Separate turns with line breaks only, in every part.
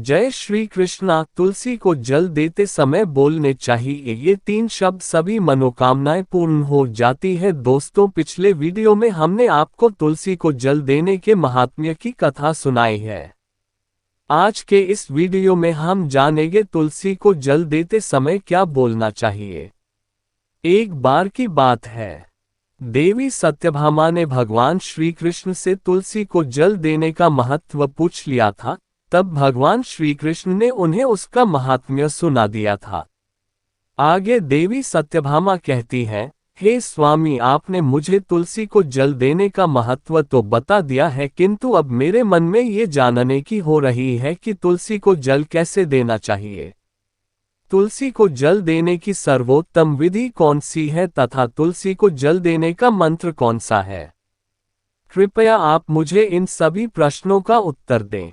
जय श्री कृष्णा। तुलसी को जल देते समय बोलने चाहिए ये 3 शब्द, सभी मनोकामनाएं पूर्ण हो जाती है। दोस्तों, पिछले वीडियो में हमने आपको तुलसी को जल देने के महात्म्य की कथा सुनाई है। आज के इस वीडियो में हम जानेंगे तुलसी को जल देते समय क्या बोलना चाहिए। एक बार की बात है, देवी सत्यभामा ने भगवान श्री कृष्ण से तुलसी को जल देने का महत्व पूछ लिया था। तब भगवान श्री कृष्ण ने उन्हें उसका महात्म्य सुना दिया था। आगे देवी सत्यभामा कहती हैं, हे स्वामी, आपने मुझे तुलसी को जल देने का महत्व तो बता दिया है, किंतु अब मेरे मन में ये जानने की हो रही है कि तुलसी को जल कैसे देना चाहिए। तुलसी को जल देने की सर्वोत्तम विधि कौन सी है तथा तुलसी को जल देने का मंत्र कौन सा है। कृपया आप मुझे इन सभी प्रश्नों का उत्तर दें।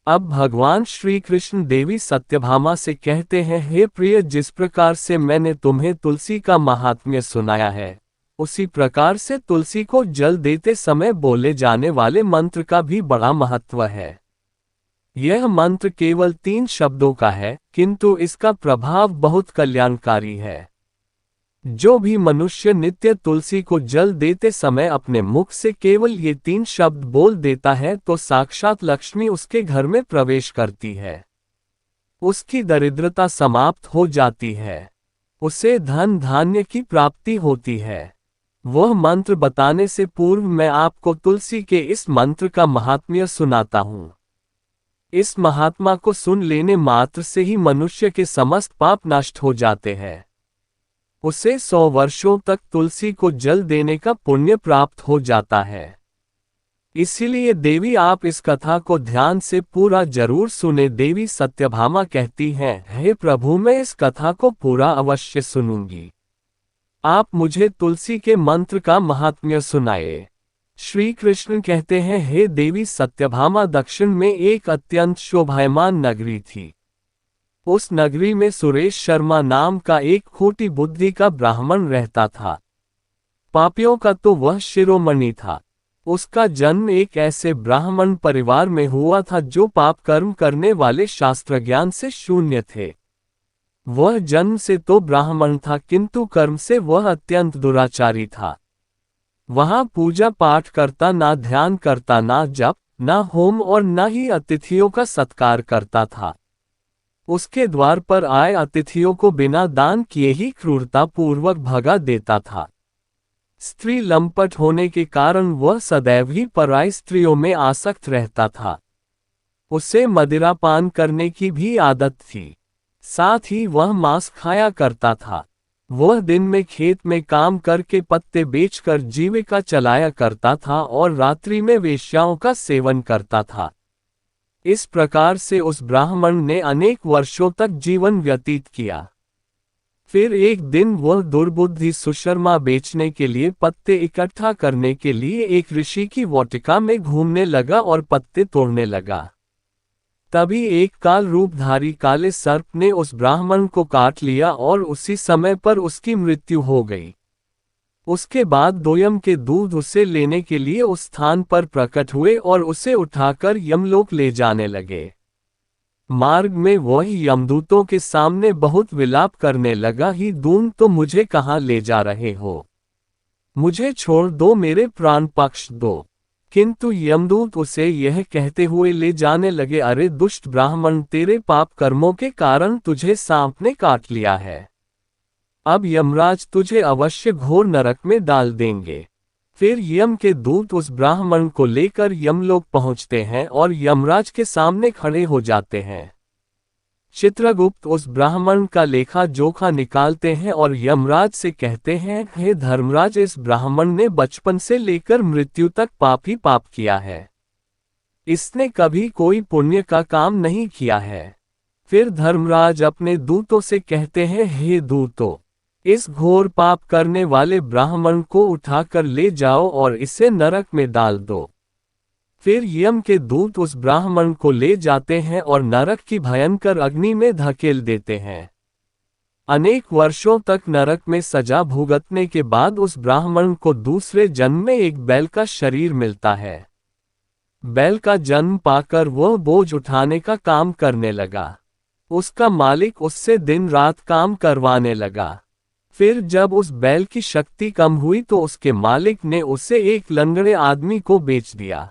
अब भगवान श्री कृष्ण देवी सत्यभामा से कहते हैं, हे प्रिय, जिस प्रकार से मैंने तुम्हें तुलसी का महात्म्य सुनाया है, उसी प्रकार से तुलसी को जल देते समय बोले जाने वाले मंत्र का भी बड़ा महत्व है। यह मंत्र केवल 3 शब्दों का है, किंतु इसका प्रभाव बहुत कल्याणकारी है। जो भी मनुष्य नित्य तुलसी को जल देते समय अपने मुख से केवल ये 3 शब्द बोल देता है तो साक्षात लक्ष्मी उसके घर में प्रवेश करती है। उसकी दरिद्रता समाप्त हो जाती है, उसे धन धान्य की प्राप्ति होती है। वह मंत्र बताने से पूर्व मैं आपको तुलसी के इस मंत्र का महात्म्य सुनाता हूँ। इस महात्मा को सुन लेने मात्र से ही मनुष्य के समस्त पाप नष्ट हो जाते हैं। उसे 100 वर्षों तक तुलसी को जल देने का पुण्य प्राप्त हो जाता है। इसीलिए देवी, आप इस कथा को ध्यान से पूरा जरूर सुने। देवी सत्यभामा कहती हैं, हे प्रभु, मैं इस कथा को पूरा अवश्य सुनूंगी। आप मुझे तुलसी के मंत्र का महात्म्य सुनाए। श्री कृष्ण कहते हैं, हे देवी सत्यभामा, दक्षिण में एक अत्यंत शोभायमान नगरी थी। उस नगरी में सुरेश शर्मा नाम का एक खोटी बुद्धि का ब्राह्मण रहता था। पापियों का तो वह शिरोमणि था। उसका जन्म एक ऐसे ब्राह्मण परिवार में हुआ था जो पाप कर्म करने वाले शास्त्र ज्ञान से शून्य थे। वह जन्म से तो ब्राह्मण था, किंतु कर्म से वह अत्यंत दुराचारी था। वहां पूजा पाठ करता, ना ध्यान करता, ना जप, ना होम और ना ही अतिथियों का सत्कार करता था। उसके द्वार पर आए अतिथियों को बिना दान किए ही क्रूरता पूर्वक भगा देता था। स्त्री लंपट होने के कारण वह सदैव ही पराई स्त्रियों में आसक्त रहता था। उसे मदिरा पान करने की भी आदत थी। साथ ही वह मांस खाया करता था। वह दिन में खेत में काम करके पत्ते बेचकर जीविका चलाया करता था और रात्रि में वेश्याओं का सेवन करता था। इस प्रकार से उस ब्राह्मण ने अनेक वर्षों तक जीवन व्यतीत किया। फिर एक दिन वह दुर्बुद्धि सुशर्मा बेचने के लिए पत्ते इकट्ठा करने के लिए एक ऋषि की वाटिका में घूमने लगा और पत्ते तोड़ने लगा। तभी एक काल रूपधारी काले सर्प ने उस ब्राह्मण को काट लिया और उसी समय पर उसकी मृत्यु हो गई। उसके बाद दोयम के दूध उसे लेने के लिए उस स्थान पर प्रकट हुए और उसे उठाकर यमलोक ले जाने लगे। मार्ग में वह यमदूतों के सामने बहुत विलाप करने लगा, ही दून, तो मुझे कहाँ ले जा रहे हो? मुझे छोड़ दो, मेरे प्राण पक्ष दो। किंतु यमदूत उसे यह कहते हुए ले जाने लगे, अरे दुष्ट ब्राह्मण, तेरे पाप कर्मों के कारण तुझे सांप ने काट लिया है। अब यमराज तुझे अवश्य घोर नरक में डाल देंगे। फिर यम के दूत उस ब्राह्मण को लेकर यमलोक पहुंचते हैं और यमराज के सामने खड़े हो जाते हैं। चित्रगुप्त उस ब्राह्मण का लेखा जोखा निकालते हैं और यमराज से कहते हैं, हे धर्मराज, इस ब्राह्मण ने बचपन से लेकर मृत्यु तक पाप ही पाप किया है। इसने कभी कोई पुण्य का काम नहीं किया है। फिर धर्मराज अपने दूतों से कहते हैं, हे दूतों, इस घोर पाप करने वाले ब्राह्मण को उठाकर ले जाओ और इसे नरक में डाल दो। फिर यम के दूत उस ब्राह्मण को ले जाते हैं और नरक की भयंकर अग्नि में धकेल देते हैं। अनेक वर्षों तक नरक में सजा भुगतने के बाद उस ब्राह्मण को दूसरे जन्म में एक बैल का शरीर मिलता है। बैल का जन्म पाकर वह बोझ उठाने का काम करने लगा। उसका मालिक उससे दिन रात काम करवाने लगा। फिर जब उस बैल की शक्ति कम हुई तो उसके मालिक ने उसे एक लंगड़े आदमी को बेच दिया।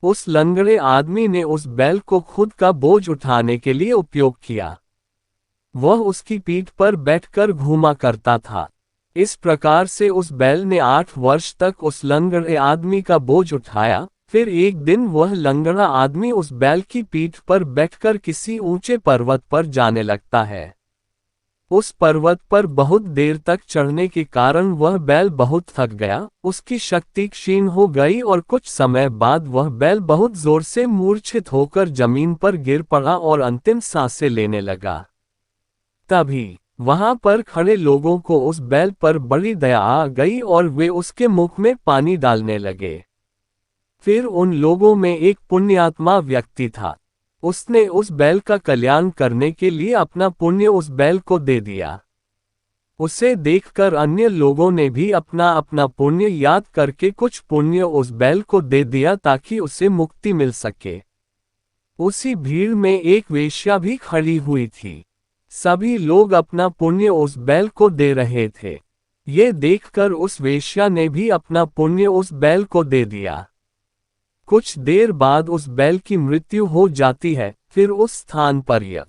उस लंगड़े आदमी ने उस बैल को खुद का बोझ उठाने के लिए उपयोग किया। वह उसकी पीठ पर बैठकर घूमा करता था। इस प्रकार से उस बैल ने 8 वर्ष तक उस लंगड़े आदमी का बोझ उठाया। फिर एक दिन वह लंगड़ा आदमी उस बैल की पीठ पर बैठकर किसी ऊंचे पर्वत पर जाने लगता है। उस पर्वत पर बहुत देर तक चढ़ने के कारण वह बैल बहुत थक गया, उसकी शक्ति क्षीण हो गई और कुछ समय बाद वह बैल बहुत जोर से मूर्छित होकर जमीन पर गिर पड़ा और अंतिम सांसें लेने लगा। तभी वहां पर खड़े लोगों को उस बैल पर बड़ी दया आ गई और वे उसके मुख में पानी डालने लगे। फिर उन लोगों में एक पुण्यात्मा व्यक्ति था। उसने उस बैल का कल्याण करने के लिए अपना पुण्य उस बैल को दे दिया। उसे देखकर अन्य लोगों ने भी अपना अपना पुण्य याद करके कुछ पुण्य उस बैल को दे दिया ताकि उसे मुक्ति मिल सके। उसी भीड़ में एक वेश्या भी खड़ी हुई थी। सभी लोग अपना पुण्य उस बैल को दे रहे थे। ये देखकर उस वेश्या ने भी अपना पुण्य उस बैल को दे दिया। कुछ देर बाद उस बैल की मृत्यु हो जाती है। फिर उस स्थान पर यह